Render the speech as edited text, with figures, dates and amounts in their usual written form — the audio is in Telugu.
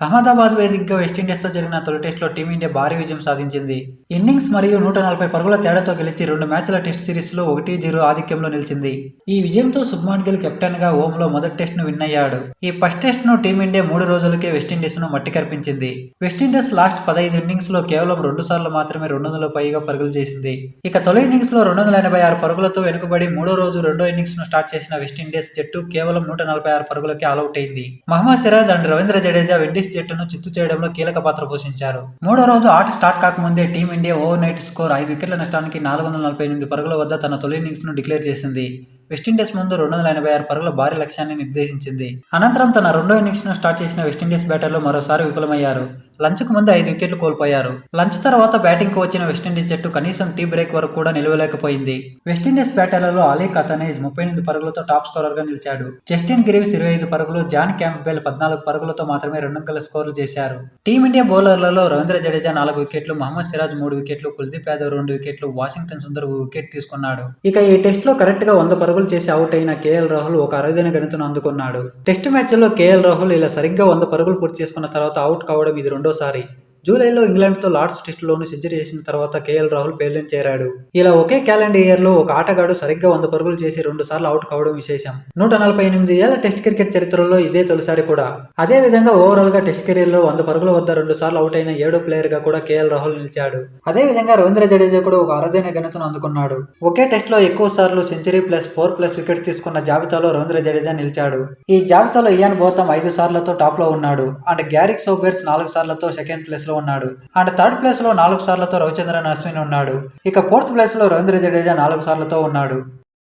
అహ్మదాబాద్ వేదికగా వెస్టిండీస్తో జరిగిన తొలి టెస్టులో టీమిండియా భారీ విజయం సాధించింది. ఇన్నింగ్స్ మరియు 140 పరుగుల తేడాతో గెలిచి 2 మ్యాచ్ల టెస్ట్ సిరీస్లో 1-0 ఆధిక్యంలో నిలిచింది. ఈ విజయంతో శుభ్మన్ గిల్ కెప్టెన్గా ఓంలో మొదటి టెస్ట్ను విన్ అయ్యాడు. ఈ ఫస్ట్ టెస్ట్ను టీమిండియా 3 రోజులకే వెస్టిండీస్ను మట్టి కరిపించింది. వెస్టిండీస్ లాస్ట్ 15 ఇన్నింగ్స్లో కేవలం 2 సార్లు మాత్రమే 200 పైగా పరుగులు చేసింది. ఇక తొలి ఇన్నింగ్స్లో 286 పరుగులతో వెనుకబడి మూడో రోజు రెండో ఇన్నింగ్స్ను స్టార్ట్ చేసిన వెస్టిండీస్ జట్టు కేవలం 146 పరుగులకే ఆలౌట్ అయింది. మహమ్మద్ సిరాజ్ అండ్ రవీంద్ర జడేజా విండీస్ జట్టును చిత్తు చేయడంలో కీలక పాత్ర పోషించారు. మూడో రోజు ఆట స్టార్ట్ కాకముందే టీమిండియా ఓవర్ నైట్ స్కోర్ 5 వికెట్ల నష్టానికి 448 పరుగుల వద్ద తన తొలి ఇన్నింగ్స్ ను డిక్లేర్ చేసింది. వెస్టిండీస్ ముందు 286 పరుగుల భారీ లక్ష్యాన్ని నిర్దేశించింది. అనంతరం తన రెండో ఇన్నింగ్స్ ను స్టార్ట్ చేసిన వెస్టిండీస్ బ్యాటర్లు మరోసారి విఫలమయ్యారు. లంచ్ కు ముందు 5 వికెట్లు కోల్పోయారు. లంచ్ తర్వాత బ్యాటింగ్ కు వచ్చిన వెస్టిండీస్ జట్టు కనీసం టీ బ్రేక్ వరకు కూడా నిలవలేకపోయింది. వెస్టిండీస్ బ్యాటర్లలో అలీ కతనేజ్ 38 పరుగులతో టాప్ స్కోరర్ గా నిలిచాడు. జస్టిన్ గ్రీవ్స్ 25 పరుగులు, జాన్ క్యాంప్బెల్ 14 పరుగులతో మాత్రమే 2 అంకెల స్కోర్లు చేశారు. టీమిండియా బౌలర్లలో రవీంద్ర జడేజా 4 వికెట్లు, మహమ్మద్ సిరాజ్ 3 వికెట్లు, కుల్దీప్ యాదవ్ 2 వికెట్లు, వాషింగ్టన్ సుందర్ 1 వికెట్ తీసుకున్నాడు. ఇక ఈ టెస్ట్ లో కరెక్ట్ గా 100 పరుగులు చేసి అవుట్ అయిన కేఎల్ రాహుల్ ఒక అరుదైన ఘనతను అందుకున్నాడు. టెస్ట్ మ్యాచ్ లో కేఎల్ రాహుల్ ఇలా సరిగ్గా 100 పరుగులు పూర్తి చేసుకున్న తర్వాత అవుట్ కావడం ఇది రెండోసారి. జూలైలో ఇంగ్లాండ్తో లార్డ్స్ టెస్టులోనూ సెంచరీ చేసిన తర్వాత కేఎల్ రాహుల్ పేర్లను చేరాడు. ఇలా ఒకే క్యాలెండర్ ఇయర్లో ఒక ఆటగాడు సరిగ్గా 100 పరుగులు చేసి 2 సార్లు అవుట్ కావడం విశేషం. 148 ఏళ్ల టెస్ట్ క్రికెట్ చరిత్రలో ఇదే తొలిసారి కూడా. అదే విధంగా ఓవరాల్ గా టెస్ట్ కెరీర్లో 100 పరుగుల వద్ద 2 సార్లు అవుట్ అయిన 7వ ప్లేయర్ గా కూడా కేఎల్ రాహుల్ నిలిచాడు. అదే విధంగా రవీంద్ర జడేజా కూడా ఒక అరుదైన ఘనతను అందుకున్నాడు. ఒకే టెస్ట్ లో ఎక్కువ సార్లు సెంచరీ ప్లస్ 4+ వికెట్స్ తీసుకున్న జాబితాలో రవీంద్ర జడేజా నిలిచాడు. ఈ జాబితాలో ఇయాన్ బోథమ్ 5 సార్లతో టాప్ లో ఉన్నాడు. అండ్ గ్యారిక్ సోబెర్స్ 4 సార్లతో సెకండ్ ప్లేస్ లో ఉన్నాడు. అండ్ థర్డ్ ప్లేస్ లో 4 సార్లతో రవిచంద్రన్ అశ్విన్ ఉన్నాడు. ఇక ఫోర్త్ ప్లేస్ లో రవీంద్ర జడేజా 4 సార్లతో ఉన్నాడు.